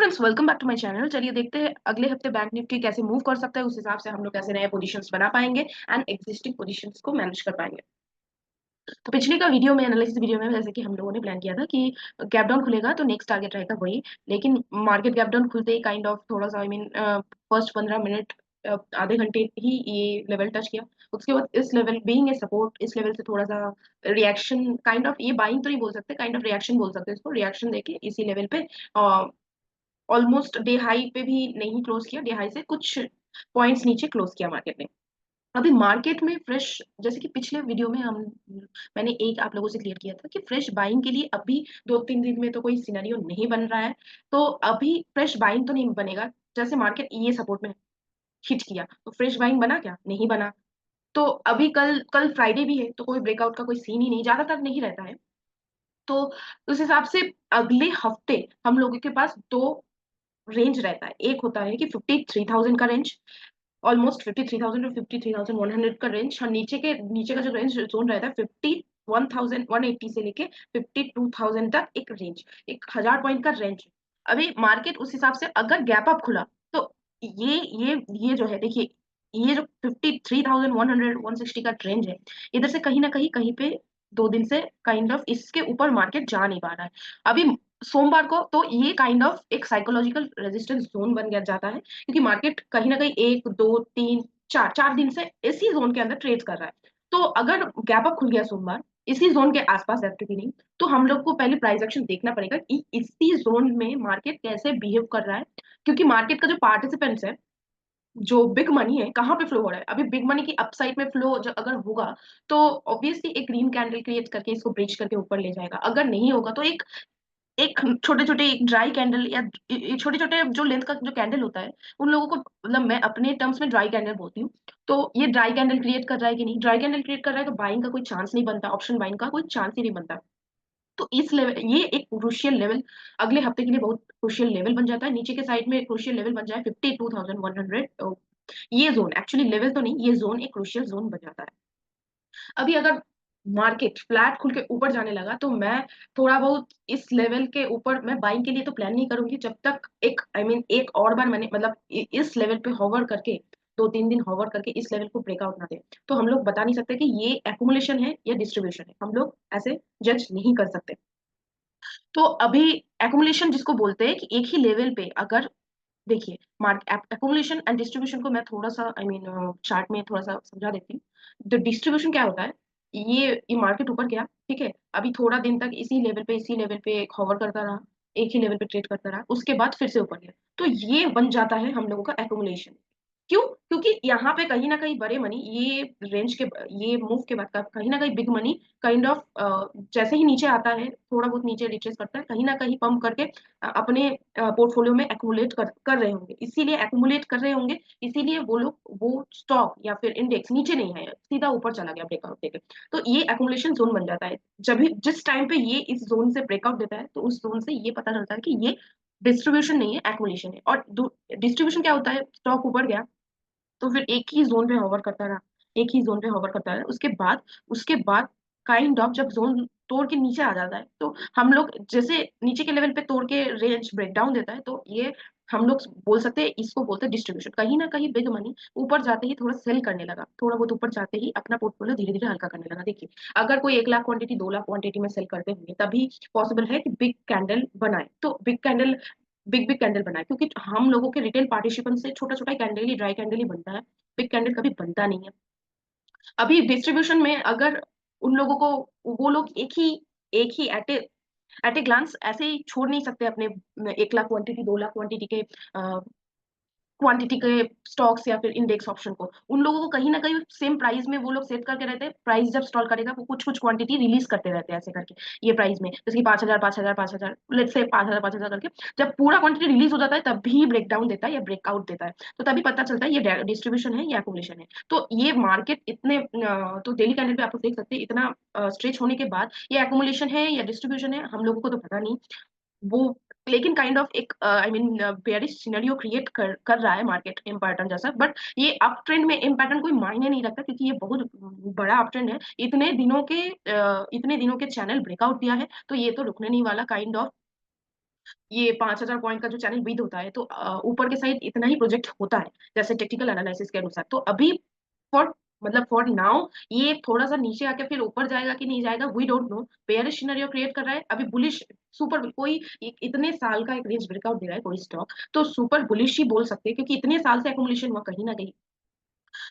Friends, welcome back to my channel. चलिए देखते हैं अगले हफ्ते बैंक निफ्टी कैसे मूव कर सकता है। उस हिसाब से हम लोग कैसे नए पोजीशंस बना पाएंगे एंड एग्जिस्टिंग पोजीशंस को मैनेज कर पाएंगे। तो पिछले का वीडियो में, एनालिसिस वीडियो में, जैसे कि हम लोगों ने प्लान किया था कि गैप डाउन खुलेगा तो नेक्स्ट टारगेट रहेगा वही। लेकिन मार्केट गैप डाउन खुलते ही काइंड ऑफ थोड़ा सा फर्स्ट 15 मिनट, आधे घंटे ही ये लेवल टच किया। उसके बाद इस लेवल बीइंग ए सपोर्ट, इस लेवल से थोड़ा सा रिएक्शन, काइंड ऑफ ये बाइंग तो नहीं बोल सकते, काइंड ऑफ रिएक्शन बोल सकते हैं इसको। रिएक्शन देके इसी लेवल पे ऑलमोस्ट डे हाई पे भी नहीं क्लोज किया, डे हाई से कुछ पॉइंट्स नीचे क्लोज किया मार्केट ने। अभी मार्केट में फ्रेश, जैसे कि पिछले वीडियो में मैंने एक आप लोगों से क्लियर किया था कि फ्रेश बाइंग के लिए अभी 2-3 दिन में तो कोई सिनेरियो नहीं बन रहा है। तो अभी फ्रेश बाइंग तो नहीं बनेगा। जैसे मार्केट ये सपोर्ट में हिट किया तो फ्रेश बाइंग बना क्या? नहीं बना। तो अभी कल कल फ्राइडे भी है तो कोई ब्रेकआउट का कोई सीन ही नहीं, ज्यादातर नहीं रहता है। तो उस हिसाब से अगले हफ्ते हम लोगों के पास दो रेंज रहता है। एक होता है कि 53,000 का रेंज, ऑलमोस्ट 53,000 और 53,100 का रेंज, और नीचे का जो रेंज जोन रहता है 51,180 से लेके 52,000 तक एक रेंज, 1,000 पॉइंट का रेंज। अभी मार्केट उस हिसाब से अगर गैप अप खुला तो ये ये जो है, देखिए, ये जो 53,100 160 का रेंज है, इधर से कहीं पे 2 दिन से काइंड ऑफ इसके ऊपर मार्केट जा नहीं पा रहा है। अभी सोमवार को तो ये काइंड ऑफ एक साइकोलॉजिकल रेजिस्टेंस जोन बन गया जाता है, क्योंकि मार्केट कहीं ना कहीं 1 2 3 4 4 दिन से इसी जोन के अंदर ट्रेड कर रहा है। तो अगर गैप अप खुल गया सोमवार इसी जोन के आसपास एक्टिविटी नहीं, तो हम लोग को पहले प्राइस एक्शन देखना पड़ेगा कि इसी जोन में मार्केट कैसे बिहेव कर रहा है। क्योंकि मार्केट का जो पार्टिसिपेंट्स है, जो बिग मनी है, कहाँ पे फ्लो हो रहा है? अभी बिग मनी की अपसाइड में फ्लो अगर होगा तो ऑब्वियसली एक ग्रीन कैंडल क्रिएट करके इसको ब्रिज करके ऊपर ले जाएगा। अगर नहीं होगा तो एक एक छोटे छोटे एक ड्राई कैंडल या छोटे छोटे जो लेंथ का जो कैंडल होता है, उन लोगों को, मतलब मैं अपने टर्म्स में ड्राई कैंडल बोलती हूँ। तो ये ड्राई कैंडल क्रिएट कर रहा है कि नहीं, ड्राई कैंडल क्रिएट कर रहा है तो बाइंग का कोई चांस नहीं बनता, ऑप्शन बाइंग का कोई चांस ही नहीं बनता। तो इस लेवल, ये एक क्रूशियल लेवल अगले हफ्ते के लिए बहुत क्रूशियल लेवल बन जाता है। नीचे के साइड में क्रूशियल लेवल बन जाए 52,100। ये जोन एक्चुअली लेवल तो नहीं, ये जोन एक क्रूशियल जोन बन जाता है। अभी अगर मार्केट फ्लैट खुल के ऊपर जाने लगा तो मैं थोड़ा बहुत इस लेवल के ऊपर मैं बाइंग के लिए तो प्लान नहीं करूंगी, जब तक एक एक और बार मैंने, मतलब इस लेवल पे होवर करके 2-3 दिन होवर करके इस लेवल को ब्रेकआउट ना दे। तो हम लोग बता नहीं सकते कि ये एक्यूमुलेशन है या डिस्ट्रीब्यूशन है, हम लोग ऐसे जज नहीं कर सकते। तो अभी एक्यूमुलेशन जिसको बोलते हैं कि एक ही लेवल पे अगर, देखिए, मार्केट एक्यूमुलेशन एंड डिस्ट्रीब्यूशन को मैं थोड़ा सा चार्ट में थोड़ा सा समझा देती हूँ। तो डिस्ट्रीब्यूशन क्या होता है? ये मार्केट ऊपर गया, ठीक है, अभी थोड़ा दिन तक इसी लेवल पे होवर करता रहा, एक ही लेवल पे ट्रेड करता रहा, उसके बाद फिर से ऊपर गया, तो ये बन जाता है हम लोगों का एक्यूमुलेशन। क्यों? क्योंकि यहाँ पे कहीं ना कहीं बड़े मनी, ये रेंज के, ये मूव के बाद कहीं ना कहीं बिग मनी काइंड ऑफ जैसे ही नीचे आता है, थोड़ा बहुत नीचे रिट्रेस करता है, कहीं ना कहीं पंप करके अपने पोर्टफोलियो में एक्यूमुलेट कर रहे होंगे, इसीलिए एक्यूमुलेट कर रहे होंगे, इसीलिए वो लोग, वो स्टॉक या फिर इंडेक्स नीचे नहीं है, सीधा ऊपर चला गया ब्रेकआउट देके। तो ये एक्यूमुलेशन जोन बन जाता है। जब भी जिस टाइम पे ये इस जोन से ब्रेकआउट देता है तो उस जोन से ये पता चलता है कि ये डिस्ट्रीब्यूशन नहीं है, एक्यूमुलेशन है। और डिस्ट्रीब्यूशन क्या होता है? स्टॉक ऊपर गया तो फिर एक ही जोन पे होवर करता रहा, एक ही जोन पे होवर करता रहा, उसके बाद काइंड ऑफ जब जोन तोड़ के नीचे आ जाता है तो हम लोग जैसे नीचे के लेवल पे तोड़ के रेंज ब्रेकडाउन देता है, तो ये हम लोग बोल सकते हैं, इसको बोलते हैं डिस्ट्रीब्यूशन। कहीं ना कहीं बिग मनी ऊपर जाते ही थोड़ा सेल करने लगा, थोड़ा बहुत ऊपर जाते ही अपना पोर्टफोलियो धीरे धीरे हल्का करने लगा। देखिए, अगर कोई 1 लाख क्वांटिटी 2 लाख क्वांटिटी में सेल करते होंगे तभी पॉसिबल है कि बिग कैंडल बनाए, तो बिग बिग कैंडल बनाए, क्योंकि हम लोगों के रिटेल पार्टिसिपेंट से छोटा छोटा कैंडल ही, ड्राई कैंडल ही बनता है, बिग कैंडल कभी बनता नहीं है। अभी डिस्ट्रीब्यूशन में अगर उन लोगों को, वो लोग एक ही एट ए ग्लांस ऐसे ही छोड़ नहीं सकते अपने 1 लाख क्वांटिटी 2 लाख क्वांटिटी के क्वांटिटी के स्टॉक्स या फिर इंडेक्स ऑप्शन को। उन लोगों को कहीं ना कहीं सेम प्राइस में वो लोग सेट करके रहते हैं, प्राइस जब स्टॉल करेगा वो कुछ कुछ क्वांटिटी रिलीज करते रहते हैं ऐसे करके, ये प्राइस में, जैसे कि 5,000 5,000 5,000, लेट्स से 5,000 5,000 करके जब पूरा क्वांटिटी रिलीज हो जाता है तब भी ब्रेकडाउन देता है या ब्रेकआउट देता है, तो तभी पता चलता है ये डिस्ट्रीब्यूशन है या एक्यूमुलेशन है। तो ये मार्केट इतने तो डेली कैंडल पे आप लोग देख सकते हैं, इतना स्ट्रेच होने के बाद ये एक्यूमुलेशन है या डिस्ट्रीब्यूशन है हम लोगों को तो पता नहीं। वो लेकिन काइंड ऑफ एक बेयरिश सिनेरियो क्रिएट कर रहा है मार्केट एम पैटर्न जैसा, बट ये अप ट्रेंड में एम पैटर्न कोई मायने नहीं रखता, क्योंकि ये बहुत बड़ा अप ट्रेंड है। इतने दिनों के चैनल ब्रेकआउट दिया है तो ये तो रुकने नहीं वाला, काइंड ऑफ ये 5,000 पॉइंट का जो चैनल विद होता है, तो ऊपर के साइड इतना ही प्रोजेक्ट होता है जैसे टेक्निकल एनालिसिस के अनुसार। तो अभी फॉर मतलब फॉर नाउ ये थोड़ा सा नीचे आके फिर ऊपर जाएगा कि नहीं जाएगा, we don't know. Bearish scenario create कर रहा है अभी, बुलिश सुपर कोई इतने साल का एक रेंज ब्रेकआउट दे रहा है कोई स्टॉक, तो सुपर बुलिश ही बोल सकते हैं क्योंकि इतने साल से एक्यूमुलेशन हुआ कहीं ना कहीं।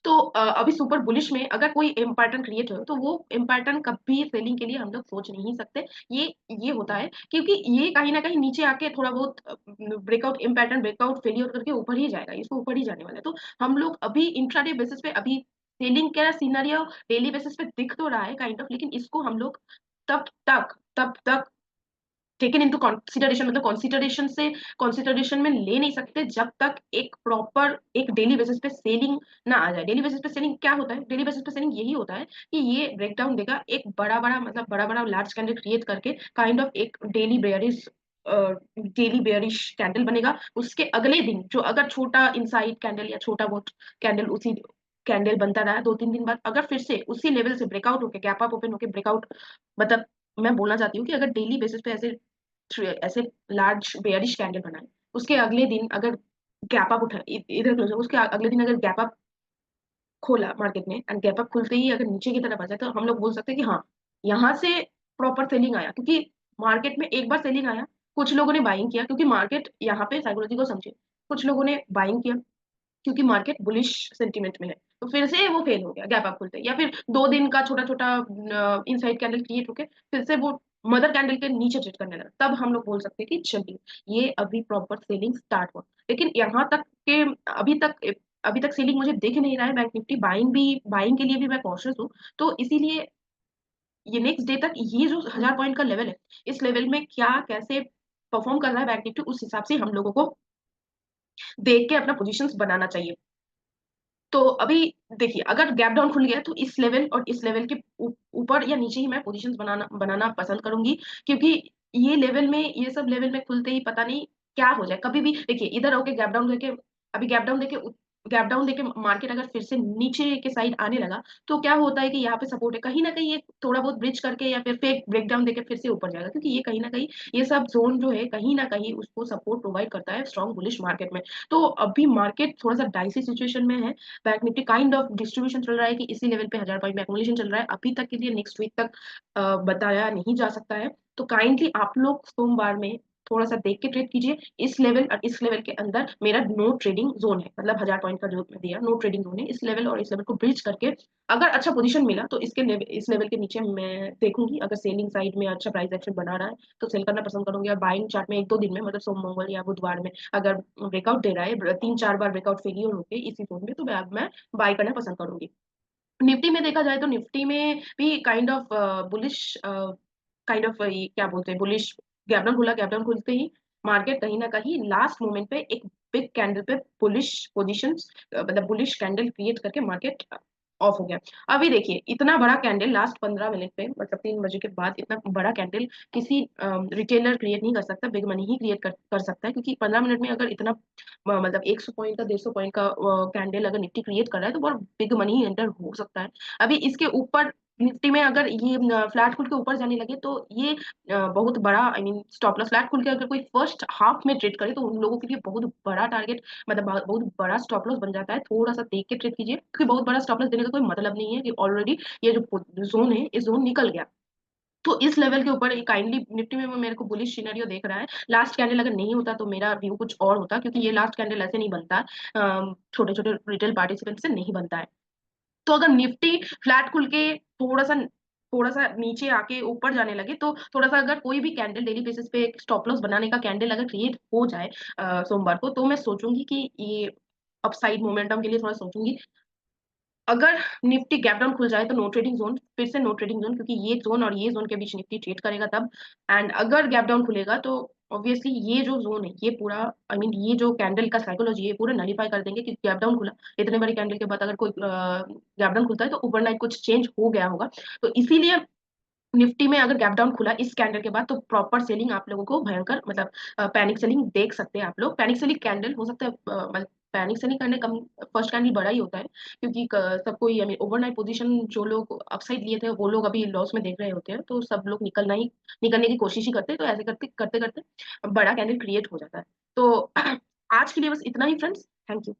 तो अभी सुपर बुलिश में अगर कोई इम्पैटर्न क्रिएट हो तो वो इम्पैटर्न कभी सेलिंग के लिए हम लोग सोच नहीं सकते। ये ये होता है क्योंकि ये कहीं ना कहीं नीचे आके थोड़ा बहुत ब्रेकआउट इम्पैटर्न ब्रेकआउट फेलियर करके ऊपर ही जाएगा, इसको ऊपर ही जाने वाला है। तो हम लोग अभी इंट्राडे बेसिस पे अभी सेलिंग का सिनेरियो डेली बेसिस पे दिख तो रहा है काइंड ऑफ, लेकिन इसको हम लोग तब तक टेकन इनटू कंसिडरेशन, मतलब कंसिडरेशन में ले नहीं सकते जब तक एक प्रॉपर एक डेली बेसिस पे सेलिंग ना आ जाए। डेली बेसिस पे सेलिंग क्या होता है? डेली बेसिस पे सेलिंग यही होता है कि ये ब्रेकडाउन देगा, एक बड़ा बड़ा मतलब बड़ा बड़ा लार्ज कैंडल क्रिएट करके काइंड ऑफ एक डेली बेयरिश कैंडल बनेगा। उसके अगले दिन जो अगर छोटा इनसाइड कैंडल या छोटा बहुत कैंडल उसी कैंडल बनता रहा 2-3 दिन बाद अगर फिर से उसी लेवल से ब्रेकआउट होकर गैप अप ओपन होकर ब्रेकआउट, मतलब मैं बोलना चाहती हूँ कि अगर डेली बेसिस पे ऐसे लार्ज बेयरिश कैंडल बनाए, उसके अगले दिन अगर गैप अप उठा इधर क्लोज, उसके अगले दिन अगर गैप अप खोला मार्केट में एंड गैप अप खुलते ही अगर नीचे की तरफ आ जाए, तो हम लोग बोल सकते हैं कि हाँ, यहाँ से प्रॉपर सेलिंग आया। क्योंकि मार्केट में एक बार सेलिंग आया, कुछ लोगों ने बाइंग किया क्योंकि मार्केट यहाँ पे साइकोलॉजी को समझे, कुछ लोगों ने बाइंग किया क्योंकि मार्केट बुलिश सेंटीमेंट में है, तो फिर से वो फेल हो गया गैप अप खुलते, या फिर 2 दिन का छोटा छोटा इनसाइड कैंडल क्रिएट होके फिर से वो मदर कैंडल के नीचे ट्रेड करने लगा, तब हम लोग बोल सकते हैं कि चलिए ये अभी प्रॉपर सेलिंग स्टार्ट हुआ। लेकिन यहाँ तक के अभी तक सेलिंग मुझे दिख नहीं रहा है। बैंक निफ्टी बाइंग के लिए भी मैं कॉशियस हूँ। तो इसीलिए ये नेक्स्ट डे तक ये जो 1,000 पॉइंट का लेवल है, इस लेवल में क्या कैसे परफॉर्म कर रहा है बैंक निफ्टी, उस हिसाब से हम लोगों को देख के अपना पोजीशंस बनाना चाहिए। तो अभी देखिए अगर गैप डाउन खुल गया तो इस लेवल और इस लेवल के ऊपर या नीचे ही मैं पोजीशंस बनाना बनाना पसंद करूंगी, क्योंकि ये लेवल में ये सब लेवल में खुलते ही पता नहीं क्या हो जाए। कभी भी देखिए इधर होके गैप डाउन देके, अभी गैप डाउन देके मार्केट अगर फिर से नीचे के साइड आने लगा, तो क्या होता है कि यहाँ पे सपोर्ट है, कहीं ना कहीं ये थोड़ा बहुत ब्रिज करके या फिर फेक ब्रेकडाउन देके फिर से ऊपर जाएगा, क्योंकि ये कहीं ना कहीं ये सब जोन जो है कहीं ना कहीं उसको सपोर्ट प्रोवाइड करता है स्ट्रॉन्ग बुलिश मार्केट में। तो अभी मार्केट थोड़ा सा डाइसी सिचुएशन में है। Bank Nifty kind of distribution चल रहा है कि इसी लेवल पे 1,000 पॉइंट में एक्मुलेशन चल रहा है अभी तक के लिए, नेक्स्ट वीक तक बताया नहीं जा सकता है। तो काइंडली आप लोग सोमवार में थोड़ा सा देख के ट्रेड कीजिए। इस लेवल और इस लेवल के अंदर मेरा नो ट्रेडिंग जोन है, मतलब 1,000 पॉइंट का जो मैं दिया नो ट्रेडिंग जोन है। इस लेवल और इस लेवल को ब्रिज करके अगर अच्छा पोजीशन मिला तो इस लेवल के नीचे मैं देखूंगी, अगर सेलिंग साइड में अच्छा प्राइस एक्शन बना रहा है तो सेल करना पसंद करूंगी। और बाइंग चार्ट में 1-2 दिन में, मतलब सोम मंगल या बुधवार में अगर ब्रेकआउट दे रहा है 3-4 बार ब्रेकआउट फेलियर होके इसी जोन में, तो मैं बाय करना पसंद करूंगी। निफ्टी में देखा जाए तो निफ्टी में भी kind of bullish kind of क्या बोलते हैं बुलिश, गैप डाउन खुलते ही मार्केट कहीं ना कहीं लास्ट मोमेंट पे एक बिग कैंडल पे बुलिश पोजीशंस, मतलब बुलिश कैंडल क्रिएट करके मार्केट ऑफ हो गया। अभी देखिए इतना बड़ा कैंडल लास्ट 15 मिनट पे, मतलब 3 बजे के बाद इतना बड़ा कैंडल किसी रिटेलर क्रिएट नहीं कर सकता, बिग मनी ही क्रिएट कर सकता है। क्योंकि 15 मिनट में अगर इतना मतलब 100 पॉइंट का 150 पॉइंट का कैंडल अगर निफ्टी क्रिएट कर रहा है तो बहुत बिग मनी एंटर हो सकता है। अभी इसके ऊपर निफ्टी में अगर ये फ्लैट खुल के ऊपर जाने लगे तो ये बहुत बड़ा, I mean stop loss flat खुल के अगर कोई फर्स्ट हाफ में ट्रेड करे तो उन लोगों के लिए बहुत बड़ा टारगेट, मतलब बहुत बड़ा स्टॉप लॉस बन जाता है। थोड़ा सा देख के ट्रेड कीजिए, क्योंकि बहुत बड़ा स्टॉप लॉस देने का कोई मतलब नहीं है कि ऑलरेडी ये जो जोन है इस जोन निकल गया। तो इस लेवल के ऊपर काइंडली निफ्टी में मेरे को बुलिश सिनेरियो देख रहा है। लास्ट कैंडल अगर नहीं होता तो मेरा व्यू कुछ और होता, क्योंकि ये लास्ट कैंडल ऐसे नहीं बनता, छोटे छोटे रिटेल पार्टिसिपेंट से नहीं बनता है। तो अगर निफ्टी फ्लैट खुल के थोड़ा सा नीचे आके ऊपर जाने लगे, तो थोड़ा सा अगर कोई भी कैंडल डेली बेसिस पे स्टॉप लॉस बनाने का कैंडल अगर क्रिएट हो जाए सोमवार को, तो मैं सोचूंगी कि ये अपसाइड मोमेंटम के लिए थोड़ा सोचूंगी। अगर निफ्टी गैप डाउन खुल जाए तो नो ट्रेडिंग जोन, फिर से नो ट्रेडिंग जोन, क्योंकि ये जोन और ये जोन के बीच निफ्टी ट्रेड करेगा तब। एंड अगर गैप डाउन खुलेगा तो ऑब्वियसली ये जो जोन है ये पूरा, आई मीन ये जो कैंडल का साइकोलॉजी है पूरा नलीफाई कर देंगे कि गैप डाउन खुला। इतने बड़े कैंडल के बाद अगर कोई गैप डाउन खुलता है तो ओवरनाइट कुछ चेंज हो गया होगा। तो इसीलिए निफ्टी में अगर गैप डाउन खुला इस कैंडल के बाद तो प्रॉपर सेलिंग आप लोगों को भयंकर, मतलब पैनिक सेलिंग देख सकते हैं आप लोग। पैनिक सेलिंग कैंडल हो सकता है पैनिक से नहीं करने, कम फर्स्ट कैंडल बड़ा ही होता है, क्योंकि सबको आई मीन ओवरनाइट पोजीशन जो लोग अपसाइड लिए थे वो लोग अभी लॉस में देख रहे होते हैं, तो सब लोग निकलने की कोशिश ही करते हैं, तो ऐसे करते करते करते बड़ा कैंडल क्रिएट हो जाता है। तो आज के लिए बस इतना ही फ्रेंड्स, थैंक यू।